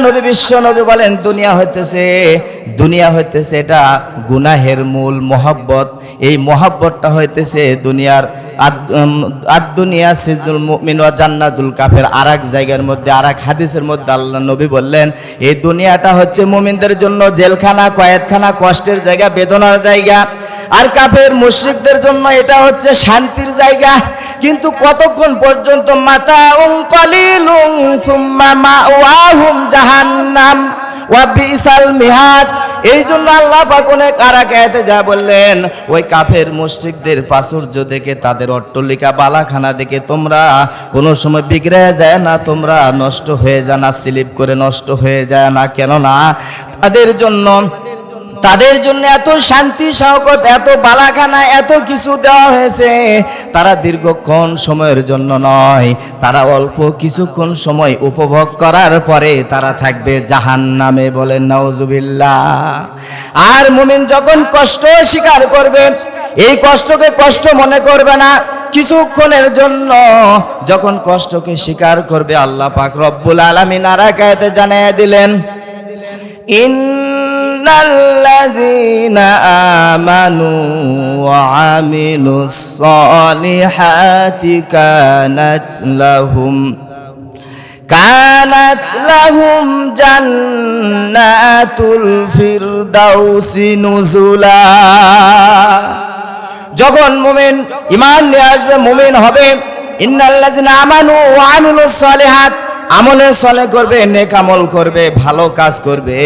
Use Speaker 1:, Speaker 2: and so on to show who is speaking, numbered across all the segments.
Speaker 1: নবী বিশ্ব নবী বলেন দুনিয়া হইতেছে এটা গুনাহের মূল মহব্বত। এই মহব্বতটা হইতেছে দুনিয়ার দুনিয়া সিজনুল মুমিন ওয়া জান্নাতুল কাফির। আরেক জায়গার মধ্যে আরেক হাদিসের মধ্যে আল্লাহ নবী বললেন এই দুনিয়াটা হচ্ছে মুমিনদের জন্য জেলখানা, কয়েদখানা, কষ্টের জায়গা, বেদনার জায়গা। আর কাফের মুশরিকদের জন্য এটা হচ্ছে শান্তির জায়গা। কিন্তু কতক্ষণ পর্যন্ত মাতাউন কলিলুন সুম্মা মাওয়াহুম জাহান্নাম ওয়া বিসাল মিহাদ। এই জন্য আল্লাহ পাক অনেক আরেক আয়াতে যা বললেন, ওই কাফের মুশরিকদের প্রাচুর্য দেখে, তাদের অট্টালিকা বালাখানা দেখে তোমরা কোনো সময় বিগড়ে যায় না, তোমরা নষ্ট হয়ে যায় না, স্লিপ করে নষ্ট হয়ে যায় না। কেননা তাদের জন্য এত শান্তি শওকত, এত বালাখানা, এত কিছু দেওয়া হয়েছে। তারা দীর্ঘক্ষণ সময়ের জন্য নয়, তারা অল্প কিছুক্ষণ সময় উপভোগ করার পরে তারা থাকবে জাহান্নামে। বলেন নাউজুবিল্লাহ। আর মুমিন যখন কষ্ট স্বীকার করবে, এই কষ্টকে কষ্ট মনে করবে না। কিছুক্ষণের জন্য যখন কষ্টকে স্বীকার করবে, আল্লাহ পাক রব্বুল আলামিন আরেক আয়াতে জানিয়ে দিলেন, ইন্নাল্লাযীনা আমানু ওয়া আমিলুস সালিহাতি কানাত লাহুম জান্নাতুল ফিরদাউসি নুজুলা। যখন মুমিন ঈমান নিয়ে আসবে, মুমিন হবে, ইন্নাল্লাযীনা আমানু ওয়া আমিলুস সালিহাত, আমলে সলে করবে, নেক আমল করবে, ভালো কাজ করবে,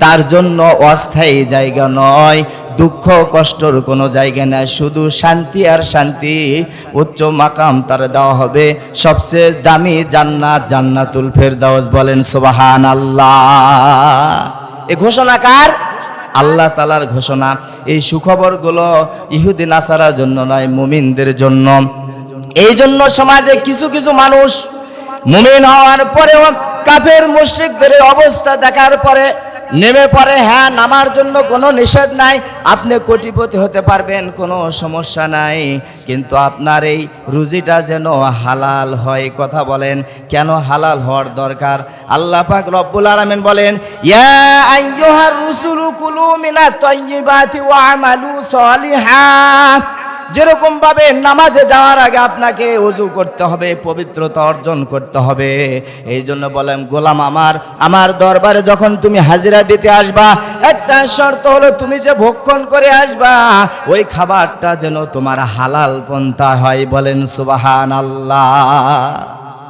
Speaker 1: তার জন্য অস্থায়ী জায়গা নয়, দুঃখ কষ্টর কোনো জায়গা নাই, শুধু শান্তি আর শান্তি। উচ্চ মাকাম তার দেওয়া হবে, সবচেয়ে দামি জান্নাত, জান্নাতুল ফেরদাউস। বলেন সুবহানাল্লাহ। এই ঘোষণা কার? আল্লাহ তাআলার ঘোষণা। এই সুখবরগুলো ইহুদি নাসারার জন্য নয়, মুমিনদের জন্য। এই জন্য সমাজে কিছু কিছু মানুষ মুমিন হওয়ার পরেও কাফের মুশরিকদের অবস্থা দেখার পরে নেমে পড়ে, হ্যাঁ নামার জন্য কোনো নিষেধ নাই, আপনি কোটিপতি হতে পারবেন, কোনো সমস্যা নাই, কিন্তু আপনার এই রুজিটা যেন হালাল হয়। কথা বলেন, কেন হালাল হওয়ার দরকার? আল্লাহ পাক রব্বুল আলামিন বলেন, ইয়া আইয়ুহার রুসুলু কুলু মিনাত তাইয়্যিবাতি ওয়া আমালু সালিহান। যেরকম ভাবে নামাজে যাওয়ার আগে আপনাকে ওযু করতে হবে, পবিত্রতা অর্জন করতে হবে। এই জন্য বলেন, গোলাম আমার দরবারে যখন তুমি হাজিরা দিতে আসবা, একটা শর্ত হলো তুমি যে ভক্ষণ করে আসবা ওই খাবারটা যেন তোমার হালাল পন্থা হয়। বলেন সুবহানাল্লাহ।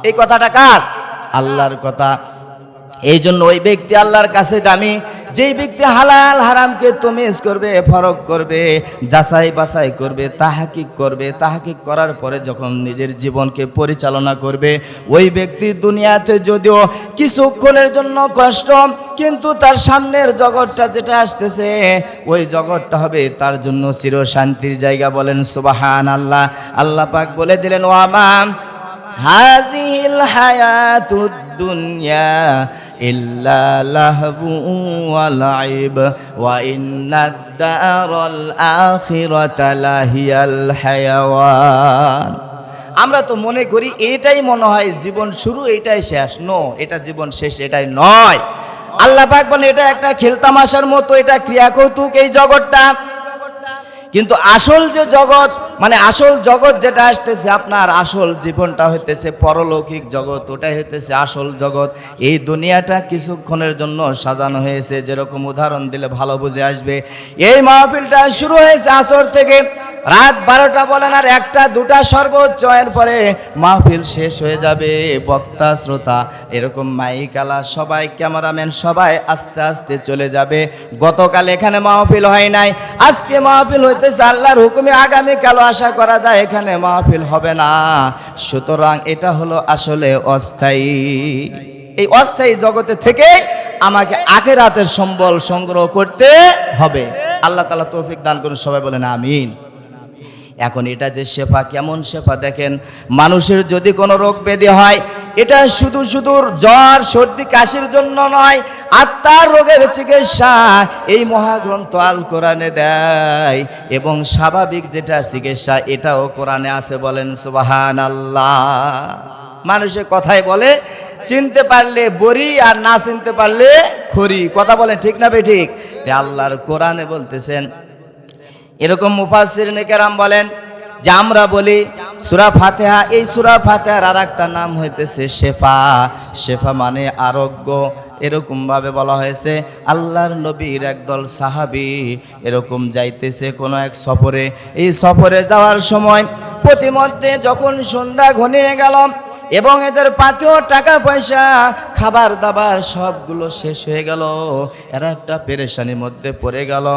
Speaker 1: এই কথাটা কার? আল্লাহর কথা। এই জন্য ওই ব্যক্তি আল্লাহর কাছে দামি, যেই ব্যক্তি হালাল হারামকে তমিজ করবে, ফরক করবে, যাচাই বাছাই করবে, তাহাকিক করার পরে যখন নিজের জীবনকে পরিচালনা করবে, ওই ব্যক্তি দুনিয়াতে যদিও কিছুক্ষণের জন্য কষ্ট, কিন্তু তার সামনের জগৎটা যেটা আসতেছে ওই জগৎটা হবে তার জন্য চির শান্তির জায়গা। বলেন সুবহানাল্লাহ। আল্লাহ পাক বলে দিলেন, ওয়ামা হাযিহিল হায়াতুদ দুনিয়া ইল্লা লাহবু ওয়া লাইব ওয়া ইন্নাদ দারাল আখিরাতা লাহিয়াল হায়াওয়ান। আমরা তো মনে করি এটাই মনে হয় জীবন শুরু, এটাই শেষ। নো, এটা জীবন শেষ এটাই নয়। আল্লাহ পাক বলেন এটা একটা খেলতামাশার মতো, এটা ক্রিয়া কৌতুক এই জগৎটা। কিন্তু আসল যে জগৎ, মানে আসল জগৎ যেটা আসতেছে, আপনার আসল জীবনটা হইতেছে পরলৌকিক জগৎ, ওটাই হইতেছে আসল জগৎ। এই দুনিয়াটা কিছুক্ষণের জন্য সাজানো হয়েছে। যেরকম উদাহরণ দিলে ভালো বুঝে আসবে, এই মাহফিলটা শুরু হয়েছে আসর থেকে, রাত 12টা বলেন আর 1টা 2টা সর্বোচ্চ, এরপরে মাহফিল শেষ হয়ে যাবে। বক্তা শ্রোতা এরকম মাইকালা সবাই, ক্যামেরাম্যান সবাই আস্তে আস্তে চলে যাবে। গতকাল এখানে মাহফিল হয় নাই, আজকে মাহফিল হইতেছে আল্লাহর হুকুমে, আগামীকালও আশা করা যায় এখানে মাহফিল হবে না। সুতরাং এটা হলো আসলে অস্থায়ী। এই অস্থায়ী জগতে থেকে আমাকে আখিরাতের সম্বল সংগ্রহ করতে হবে। আল্লাহ তাআলা তৌফিক দান করুন, সবাই বলেন আমিন। এখন এটা যে শেফা, কেমন শেফা দেখেন, মানুষের যদি কোনো রোগ ব্যাধি হয়, এটা শুধু জ্বর সর্দি কাশির জন্য নয়, আত্মার রোগের চিকিৎসা এই মহাগ্রন্থ আল কোরআনে দেয়, এবং স্বাভাবিক যেটা চিকিৎসা এটাও কোরআনে আছে। বলেন সুবহানাল্লাহ। মানুষের কথাই বলে চিনতে পারলে বড়ি আর না চিনতে পারলে খড়ি। কথা বলেন ঠিক না বেঠিক? আল্লাহর কোরআনে বলতেছেন, এরকম মুফাসসিরিনে কেরাম বলেন যে আমরা বলি সূরা ফাতিহা, এই সূরা ফাতিহার আরেকটা নাম হইতেছে শেফা। শেফা মানে আরোগ্য। এরকম ভাবে বলা হয়েছে, আল্লাহর নবীর একদল সাহাবী এরকম যাইতেছে কোনো এক সফরে। এই সফরে যাওয়ার সময় প্রতিমধ্যে যখন সন্ধ্যা ঘনিয়ে গেল এবং এদের পাতেও টাকা পয়সা খাবার দাবার সবগুলো শেষ হয়ে গেল, এরা একটা পেরেশানির মধ্যে পড়ে গেল।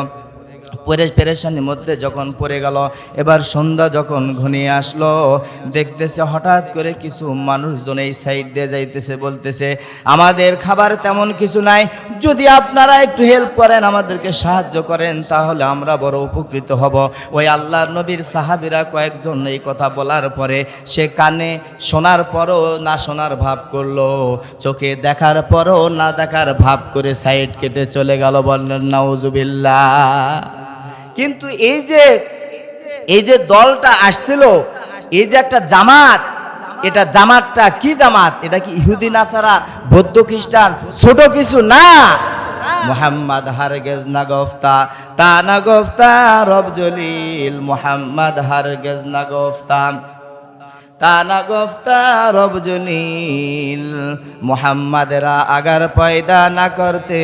Speaker 1: পেরেশানির মধ্যে যখন পড়ে গেল, এবার সন্ধ্যা যখন ঘনিয়ে আসলো, দেখতেছে হঠাৎ করে কিছু মানুষজন এই সাইড দিয়ে যাইতেছে, বলতেছে আমাদের খাবার তেমন কিছু নাই, যদি আপনারা একটু হেল্প করেন, আমাদেরকে সাহায্য করেন, তাহলে আমরা বড় উপকৃত হব। ওই আল্লাহর নবীর সাহাবীরা কয়েকজন এই কথা বলার পরে সে কানে শোনার পরও না শোনার ভাব করলো, চোখে দেখার পরও না দেখার ভাব করে সাইড কেটে চলে গেল। বললেন নাউজুবিল্লাহ। কিন্তু এই যে দলটা আসছিল, এই যে একটা জামাত, এটা জামাতটা কি জামাত? এটা কি ইহুদি নাসারা, বৌদ্ধ খ্রিস্টান, ছোট কিছু না। মুহাম্মদ হারগেজ না গফতা, তা না গফতা রব জলিল, মুহাম্মদ হারগেজ না গফতা, তা না গফতা রব জলিল। মুহাম্মাদরা আগার পয়দা না করতে,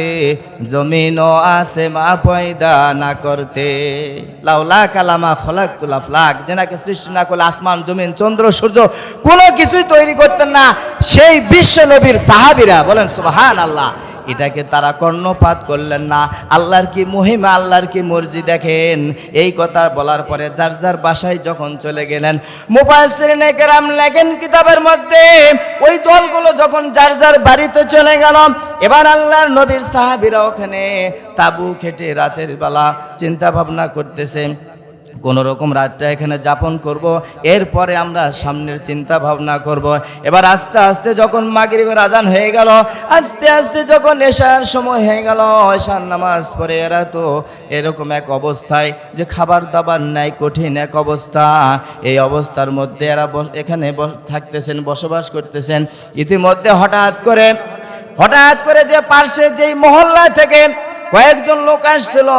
Speaker 1: জমিন ও আসেমা পয়দা না করতে। লাউলা কালামা খলাকতুল আফলাক, যেনাকে সৃষ্টি না করলে আসমান জমিন চন্দ্র সূর্য কোনো কিছুই তৈরি করতেন না সেই বিশ্ব নবীর সাহাবীরা। বলেন সুবহানাল্লাহ। এটাকে তারা কর্ণপাত করলেন না। আল্লাহর কি মহিমা, আল্লাহর কি মর্জি দেখেন। এই কথা বলার পরে যার যার বাসায় যখন চলে গেলেন, মুফাসসিরিনে কেরাম লেখেন কিতাবের মধ্যে, ওই দলগুলো যখন যার যার বাড়িতে চলে গেল, এবার আল্লাহর নবীর সাহাবীরা ওখানে তাবু খেটে রাতের বেলা চিন্তা ভাবনা করতেছে কোন রকম রাতটা এখানে যাপন করব, এরপরে আমরা সামনের চিন্তা ভাবনা করব। এবার আস্তে আস্তে যখন মাগরিবের আজান হয়ে গেল, আস্তে আস্তে যখন এশার সময় হয়ে গেল, এশার নামাজ পড়ে এরা তো এরকম এক অবস্থায় যে খাবার দাবার নাই, কঠিন এক অবস্থা। এই অবস্থার মধ্যে এরা এখানে থাকতেছেন, বসবাস করতেছেন। ইতিমধ্যে হঠাৎ করে যে পার্শ্বে যেই মহল্লা থেকে কয়েকজন লোক আসছিল,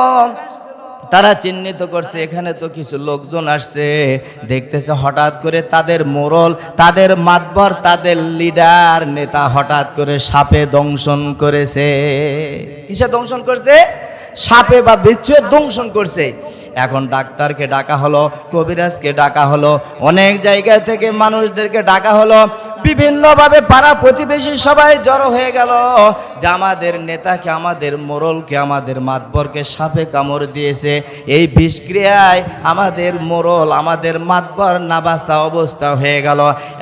Speaker 1: তারা চিহ্নিত করছে এখানে তো কিছু লোকজন আসছে। দেখতেছে হঠাৎ করে তাদের মোড়ল, তাদের মাতবর, তাদের লিডার, নেতা হঠাৎ করে সাপে দংশন করেছে। কিসে দংশন করছে? সাপে বা বিচ্ছুয়ে দংশন করছে। এখন ডাক্তারকে ডাকা হলো, কবিরাজকে ডাকা হলো, অনেক জায়গা থেকে মানুষদেরকে ডাকা হলো, বিভিন্নভাবে পাড়া প্রতিবেশী সবাই জড়ো হয়ে গেল যে আমাদের নেতাকে, আমাদের মোড়লকে, আমাদের মাতবরকে সাপে কামড় দিয়েছে। এই বিষক্রিয়ায় আমাদের মোড়ল, আমাদের মাতবর নাবাসা অবস্থা হয়ে গেল।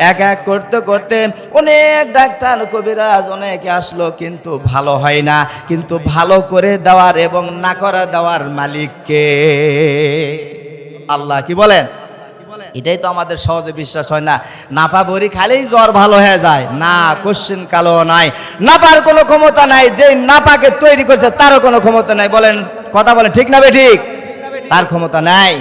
Speaker 1: এক এক করতে করতে অনেক ডাক্তার কবিরাজ অনেকে আসলো, কিন্তু ভালো হয় না। কিন্তু ভালো করে দেওয়ার এবং না করা দেওয়ার মালিককে আল্লাহ। কি বলেন? এটাই তো আমাদের সহজে বিশ্বাস হয় না। নাপা বড়ি খালেই জ্বর ভালো হয়ে যায় না, কোশ্চেন কালো নাই। নাপার কোনো ক্ষমতা নাই, যে নাপাকে তৈরি করছে তারও কোনো ক্ষমতা নাই। বলেন, কথা বলেন ঠিক না বেঠিক? তার ক্ষমতা নাই।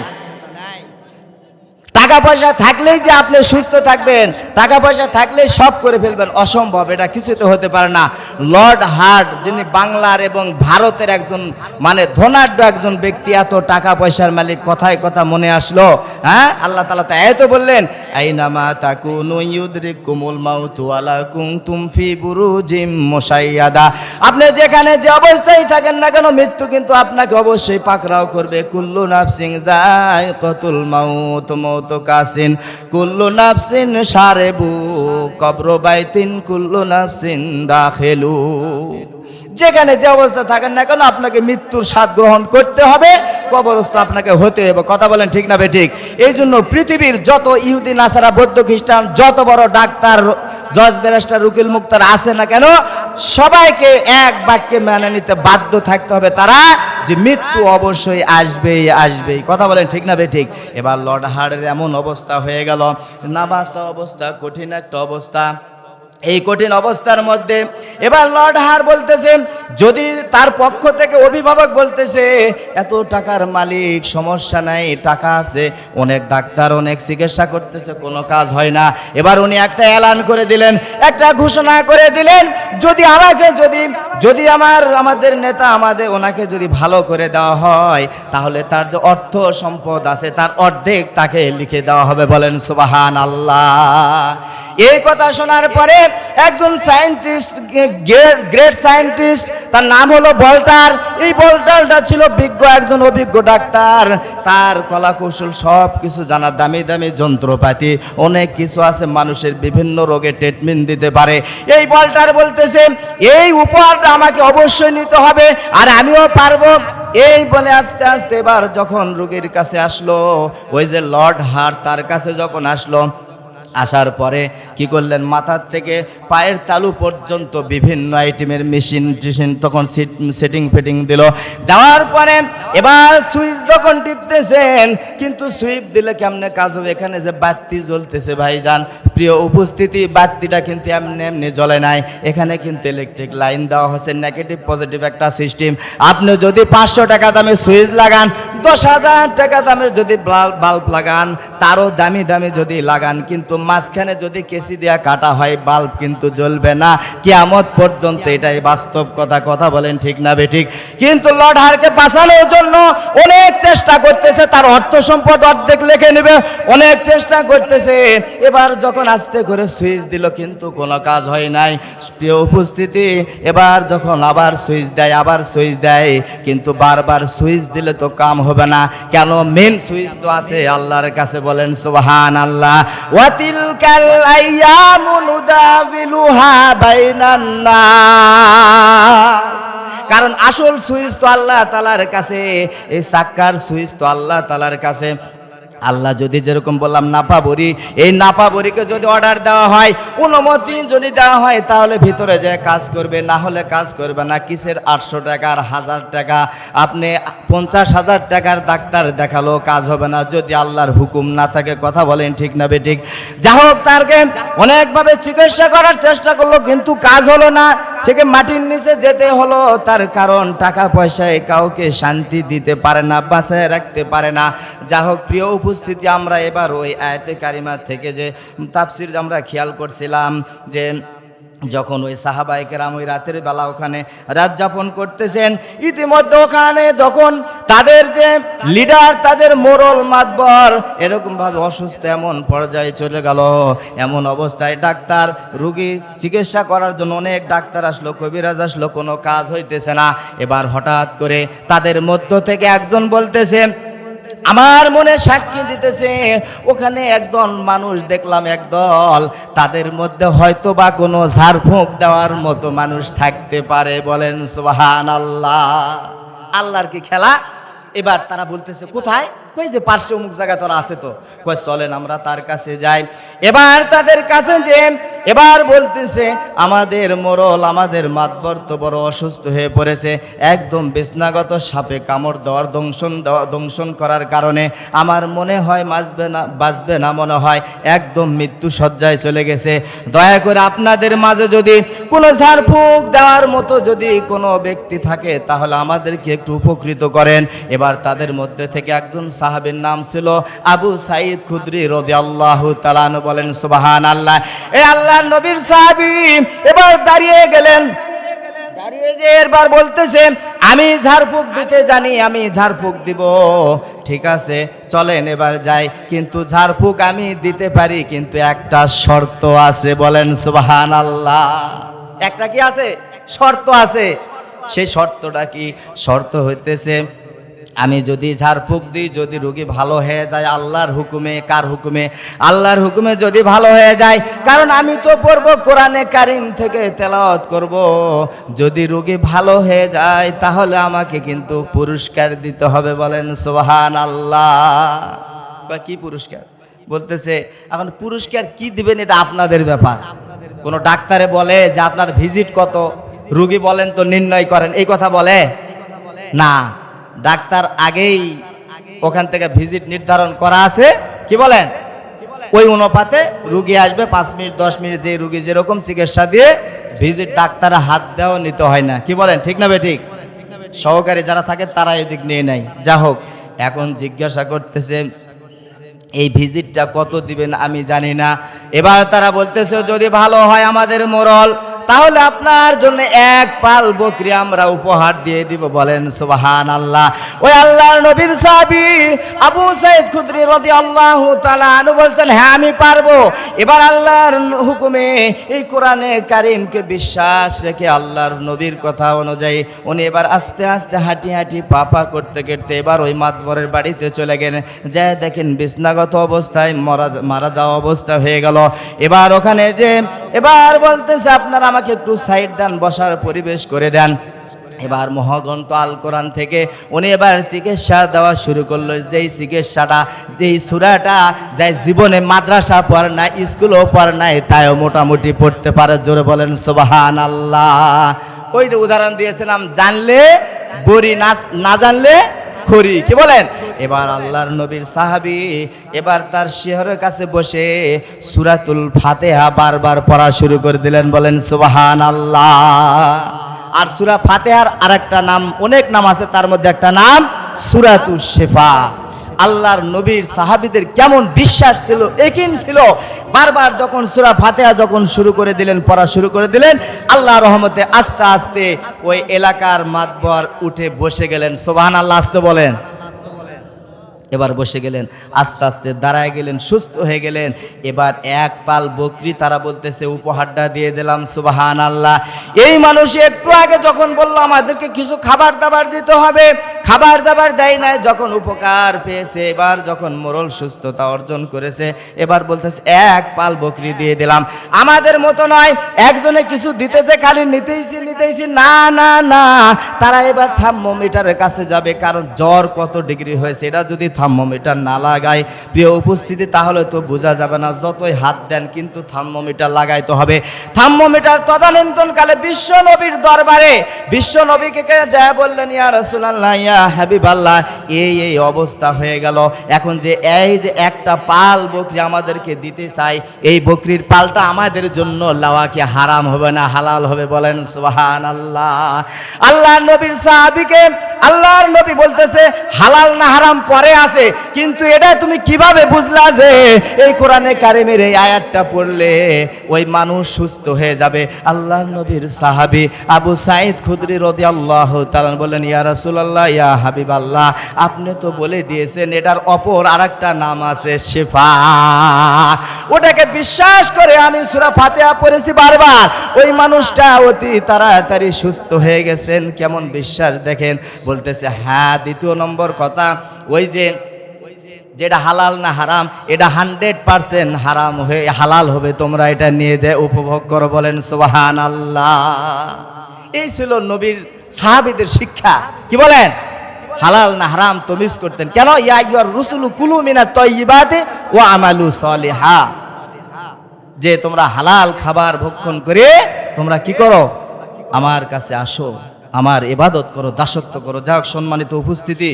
Speaker 1: টাকা পয়সা থাকলেই যে আপনি সুস্থ থাকবেন, টাকা পয়সা থাকলেই সব করে ফেলবেন, অসম্ভব। এটা কিছুতে হতে পারে না। লর্ড হার্ট, যিনি বাংলার এবং ভারতের একজন মানে ধনাঢ্য একজন ব্যক্তি, এত টাকা পয়সার মালিক, কথায় কথা মনে আসলো। হ্যাঁ, আল্লাহ তাআলা তো এত বললেন, আইনামা তাকুনু ইউদরিকুমুল মাউতু ওয়ালা কুনতুম ফি বুরুজিম মুশাইয়াদা। আপনি যেখানে যে অবস্থায় থাকেন না কেন, মৃত্যু কিন্তু আপনাকে অবশ্যই পাকড়াও করবে। কুল্লু নাফসিন যায়কাতুল মাউত, তো কাসিন কুল্লু নাফসিন শারেবু কবর বাইতিন কুল্লু নাফসিন দাখিলু। যেখানে যে অবস্থা থাকেন না কেন, আপনাকে মৃত্যুর স্বাদ গ্রহণ করতে হবে, কবরস্থ আপনাকে হতে হবে। কথা বলেন ঠিক না বেঠিক? এই জন্য পৃথিবীর যত ইহুদি নাসারা, বৌদ্ধ খ্রিস্টান, যত বড় ডাক্তার, জজ ব্যারিস্টার, উকিল মুক্তার আছে না কেন, সবাইকে এক বাক্যে মেনে নিতে বাধ্য থাকতে হবে তারা, যে মৃত্যু অবশ্যই আসবেই আসবেই। কথা বলেন ঠিক না বেঠিক? এবার লর্ড হার্টের এমন অবস্থা হয়ে গেল, নাবাসা অবস্থা, কঠিন একটা অবস্থা। এই কঠিন অবস্থার মধ্যে এবার লর্ড হার বলতেছে, যদি তার পক্ষ থেকে অভিভাবক বলতেছে এত টাকার মালিক, সমস্যা নাই, টাকা আছে, অনেক ডাক্তার অনেক চিকিৎসা করতেছে, কোনো কাজ হয় না। এবার উনি একটা এলান করে দিলেন, একটা ঘোষণা করে দিলেন, যদি আমাকে যদি আমাদের নেতা ওনাকে যদি ভালো করে দেওয়া হয়, তাহলে তার যে অর্থ সম্পদ আছে তার অর্ধেক তাকে লিখে দেওয়া হবে। বলেন সুবহানাল্লাহ। এই কথা শোনার পরে একজন সায়েন্টিস্ট, গ্রেট সায়েন্টিস্ট, তার নাম হলো ভল্টার। এই ভল্টারটা ছিল বিজ্ঞ, একজন অভিজ্ঞ ডাক্তার। তার কলা কৌশল সব কিছু জানা, দামি দামি যন্ত্রপাতি অনেক কিছু আছে, মানুষের বিভিন্ন রোগে ট্রিটমেন্ট দিতে পারে। এই ভল্টার বলতেছে এই উপহারটা আমাকে অবশ্যই নিতে হবে, আর আমিও পারবো। এই বলে আস্তে আস্তে এবার যখন রোগীর কাছে আসলো, ওই যে লর্ড হার তার কাছে যখন আসলো, আসার পরে কি করলেন, মাথার থেকে পায়ের তালু পর্যন্ত বিভিন্ন আইটেমের মেশিন তখন সেটিং ফিটিং দিল। দেওয়ার পরে এবার সুইচ যখন টিপতেছেন, কিন্তু সুইচ দিলে কেমনে কাজ হবে? এখানে যে বাতি জ্বলতেছে ভাইজান, প্রিয় উপস্থিতি, বাতিটা কিন্তু এমনি এমনি জ্বলে নাই, এখানে কিন্তু ইলেকট্রিক লাইন দেওয়া হচ্ছে, নেগেটিভ পজিটিভ একটা সিস্টেম। আপনি যদি 500 টাকা দামে সুইচ লাগান, 10,000 টাকা দামের যদি বাল্ব লাগান, তারও দামি দামি যদি লাগান, কিন্তু মাঝখানে যদি কেসি দেয়া কাটা হয়, বাল্ব কিন্তু জ্বলবে না কিয়ামত পর্যন্ত। এটাই বাস্তব কথা বলেন ঠিক না বেঠিক? কিন্তু লর্ড হারকে বাঁচানোর জন্য অনেক চেষ্টা করতেছে, তার অর্থ সম্পদ অর্ধেক লিখে নেবে, অনেক চেষ্টা করতেছে। এবার যখন আস্তে করে সুইচ দিল, কিন্তু কোনো কাজ হয় নাই। প্রিয় উপস্থিতি, এবার যখন আবার সুইচ দেয়, কিন্তু বারবার সুইচ দিলে তো কাম হবে না। কেন? মেন সুইচ তো আছে আল্লাহর কাছে। বলেন সুবহানাল্লাহ। ওয়াতিলকাল আইয়ামু নুদাবিলুহা বাইনান নাস। কারণ আসল সুইচ তো আল্লাহ তাআলার কাছে, এই চাক্কার সুইচ তো আল্লাহ তাআলার কাছে। আল্লাহ যদি যেরকম বললাম নাপা বড়ি, এই নাপা বড়িকে যদি অর্ডার দেওয়া হয়, অনুমতি যদি দেওয়া হয়, তাহলে ভিতরে যে কাজ করবে, না হলে কাজ করবে না। কিসের 800 টাকা আর 1000 টাকা? আপনি 50,000 টাকার ডাক্তার দেখালো, কাজ হবে না যদি আল্লাহর হুকুম না থাকে। কথা বলেন ঠিক না বেঠিক? যা হোক, তারকে অনেকভাবে চিকিৎসা করার চেষ্টা করলো, কিন্তু কাজ হলো না। সেকে মাটির নিচে যেতে হলো, তার কারণ টাকা পয়সায় কাউকে শান্তি দিতে পারে না, বাঁচায় রাখতে পারে না। যা হোক, প্রিয় উপস্থিতি, আমরা এবার ওই আয়াতে কারিমা থেকে যে তাফসীর আমরা খেয়াল করছিলাম, যে যখন ওই সাহাবায়ে কেরাম ওই রাতের বেলা ওখানে রাত যাপন করতেছেন, ইতিমধ্যে ওখানে তখন তাদের যে লিডার, তাদের মোরল মাতবর এরকমভাবে অসুস্থ, এমন পর্যায়ে চলে গেল। এমন অবস্থায় ডাক্তার, রোগী চিকিৎসা করার জন্য অনেক ডাক্তার আসলো, কবিরাজ আসলো, কোনো কাজ হইতেছে না। এবার হঠাৎ করে তাদের মধ্য থেকে একজন বলতেছে, আমার মনে সাক্ষী দিতেছে, ওখানে একদল মানুষ দেখলাম, একদল, তাদের মধ্যে হয়তো বা কোনো ঝাড়ফুঁক দেওয়ার মতো মানুষ থাকতে পারে। বলেন সুবহানাল্লাহ। আল্লাহর কি খেলা! এবার তারা বলতেছে, কোথায়? কই যে পার্শ্ব অমুক জায়গা তোরা আছে তো। কই চলেন আমরা তার কাছে যাই। এবার তাদের কাছে যে এবার বলতেছে, আমাদের মোরল, আমাদের মাতবর তো বড় অসুস্থ হয়ে পড়েছে, একদম বিছনাগত, সাপে কামড় দেওয়ার, দংশন করার কারণে আমার মনে হয় বাঁচবে না মনে হয়, একদম মৃত্যু শয্যায় চলে গেছে। দয়া করে আপনাদের মাঝে যদি কোনো ঝাড়ফুঁক দেওয়ার মতো যদি কোনো ব্যক্তি থাকে, তাহলে আমাদেরকে একটু উপকৃত করেন। এবার তাদের মধ্যে থেকে একজন সাহাবীর নাম ছিল আবু সাঈদ খুদরি রাদিয়াল্লাহু তাআলা আনহু। বলেন সুবহানাল্লাহ। এই আল্লাহর নবীর সাহাবী এবার দাঁড়িয়ে গেলেন, দাঁড়িয়ে যে এবার বলতেছে, আমি ঝাড়ফুঁক দিতে জানি, আমি ঝাড়ফুঁক দিব। ঠিক আছে, চলেন এবার যাই, কিন্তু ঝাড়ফুঁক আমি দিতে পারি, কিন্তু একটা শর্ত আছে। বলেন সুবহানাল্লাহ। একটা কি আছে? শর্ত আছে। সেই শর্তটা কি? শর্ত হইতেছে, আমি যদি ঝাড়ফুঁক দিই, যদি রোগী ভালো হয়ে যায় আল্লাহর হুকুমে। কার হুকুমে? আল্লাহর হুকুমে যদি ভালো হয়ে যায়, কারণ আমি তো পড়বো কোরআনে কারিম থেকে তেলাওয়াত করব। যদি রোগী ভালো হয়ে যায়, তাহলে আমাকে কিন্তু পুরস্কার দিতে হবে। বলেন সুবহানাল্লাহ। কি পুরস্কার? বলতেছে, এখন পুরস্কার কি দিবেন এটা আপনাদের ব্যাপার। কোনো ডাক্তারে বলে যে আপনার ভিজিট কত, রোগী বলেন তো নির্ণয় করেন, এই কথা বলে না। ডাক্তার আগেই ওখান থেকে ভিজিট নির্ধারণ করা আছে। কি বলেন? ওই অনুপাতে রুগী আসবে 5 মিনিট 10 মিনিট, যে রুগী যেরকম চিকিৎসা দিয়ে ভিজিট ডাক্তারের হাত দেওয়া নিতে হয় না। কি বলেন, ঠিক না বেঠিক? সহকারী যারা থাকে তারা এদিক নিয়ে নেয়। যা হোক, এখন জিজ্ঞাসা করতেছে এই ভিজিটটা কত দিবেন আমি জানি না। এবার তারা বলতেছে যদি ভালো হয় আমাদের মোরল, তাহলে আপনার জন্য 1 পাল বকরি আমরা উপহার দিয়ে দিব। বলেন সুবহানাল্লাহ। ওই আল্লাহর নবীর সাহাবী আবু সাঈদ খুদরি রাদিয়াল্লাহু তাআলা আনহু বলছেন হ্যাঁ আমি পারবো। এবার আল্লাহর হুকুমে এই কোরআনে কারীমকে বিশ্বাস রেখে আল্লাহর নবীর কথা অনুযায়ী উনি এবার আস্তে আস্তে হাঁটি হাঁটি পাপা করতে করতে এবার ওই মাতবরের বাড়িতে চলে গেলেন। যা দেখেন বিছনাগত অবস্থায় মারা যাওয়া অবস্থা হয়ে গেল। এবার ওখানে যে এবার বলতেছে আপনারা আমাকে একটু সাইড দেন, বসার পরিবেশ করে দেন। এবার মহাগ্রন্থ আল কোরআন থেকে উনি এবার চিকিৎসা দেওয়া শুরু করলো। যেই চিকিৎসাটা, যেই সূরাটা যাই জীবনে মাদ্রাসা পড়ে না, স্কুলও পড়ে নাই, তাইও মোটামুটি পড়তে পারে। জোরে বলেন সুবহানাল্লাহ। ওই যে উদাহরণ দিয়েছিলাম, জানলে বড়ি, না জানলে খড়ি। কি বলেন? এবার আল্লাহর নবীর সাহাবী এবার তার শিহরের কাছে বসে সূরাতুল ফাতিহা বারবার পড়া শুরু করে দিলেন। বলেন সুবহানাল্লাহ। আর সূরা ফাতিহার আরেকটা নাম, অনেক নাম আছে, তার মধ্যে একটা নাম সূরাতুশ শিফা। আল্লাহর নবীর সাহাবীদের কেমন বিশ্বাস ছিল, ইয়াকিন ছিল। বারবার যখন সূরা ফাতিহা যখন শুরু করে দিলেন, পড়া শুরু করে দিলেন, আল্লাহর রহমতে আস্তে আস্তে ওই এলাকার মাতবর উঠে বসে গেলেন। সুবহানাল্লাহ, আস্তে বলেন। এবার বসে গেলেন, আস্তে আস্তে দাঁড়ায় গেলেন, সুস্থ হয়ে গেলেন। এবার 1 পাল বকরি তারা বলতেছে উপহারটা দিয়ে দিলাম। সুবহানাল্লাহ। এই মানুষ একটু আগে যখন বলল আমাদেরকে কিছু খাবার দাবার দিতে হবে, খাবার দাবার দেয় নাই, যখন উপকার পেয়েছে, এবার যখন মোরল সুস্থতা অর্জন করেছে, এবার বলতেছে 1 পাল বকরি দিয়ে দিলাম। আমাদের মতো নয়, একজনে কিছু দিতেছে খালি নিতেইছি, না না না, তারা এবার থার্মোমিটারের কাছে যাবে, কারণ জ্বর কত ডিগ্রি হয়েছে এটা যদি থার্মোমিটার না লাগায় প্রিয় উপস্থিতি তাহলে তো বোঝা যাবে না। যতই হাত দেন কিন্তু থার্মোমিটার লাগাইতে হবে। থার্মোমিটার তদানীন্তনকালে বিশ্ব নবীর দরবারে বিশ্ব নবীকে যায় বললেন ইয়া রাসূলুল্লাহ, ইয়া হাবিবাল্লাহ, এই অবস্থা হয়ে গেল। এখন যে এই যে একটা পাল বকরি আমাদেরকে দিতে চাই, এই বকরির পালটা আমাদের জন্য লওয়া কি হারাম হবে না হালাল হবে? বলেন সুবহানাল্লাহ। আল্লাহর নবীর সাহাবীকে আল্লাহর নবী বলতেছে হালাল না হারাম পরে আছে, কিন্তু এটা তুমি কিভাবে বুঝলা যে এই কোরআনে কারিমের এই আয়াতটা পড়লে ওই মানুষ সুস্থ হয়ে যাবে? আল্লাহর নবীর সাহাবী আবু সাঈদ খুদরি রাদিয়াল্লাহু তাআলা বললেন ইয়া রাসূলুল্লাহ, ইয়া হাবিবাল্লাহ, আপনি তো বলে দিয়েছেন এটার অপর আরেকটা নাম আছে শিফা। ওটাকে বিশ্বাস করে আমি সূরা ফাতিহা পড়েছি বারবার, ওই মানুষটা অতি তাড়াতাড়ি সুস্থ হয়ে গেছেন। কেমন বিশ্বাস দেখেন। বলতেছে হ্যাঁ, দ্বিতীয় নম্বর কথা, ওই যে যেটা হালাল না হারাম, এটা 100% হারাম হয়ে হালাল হবে, তোমরা এটা নিয়ে যায় উপভোগ করো। বলেন সুবহানাল্লাহ। এই ছিল নবীর সাহাবীদের শিক্ষা। কি বলেন? হালাল না হারাম তমিজ করতেন। কেন? ইয়া আইয়ুর রুসুলু কুলু মিনাত তাইয়্যিবাতি ওয়া আমালু সালিহা, যে তোমরা হালাল খাবার ভক্ষণ করে তোমরা কি করো? আমার কাছে আসো, আমার ইবাদত করো, দাসত্ব করো। যাক সম্মানিত উপস্থিতি,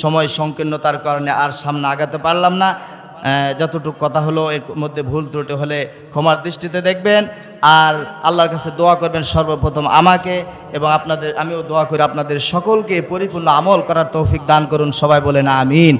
Speaker 1: সময় সংকীর্ণতার কারণে আর সামনে আগাতে পারলাম না। যতটুকু কথা হলো এর মধ্যে ভুল ত্রুটি হলে ক্ষমার দৃষ্টিতে দেখবেন। আর আল্লাহর কাছে দোয়া করবেন সর্বপ্রথম আমাকে এবং আপনাদের, আমিও দোয়া করি আপনাদের সকলকে পরিপূর্ণ আমল করার তৌফিক দান করুন। সবাই বলেন আমিন।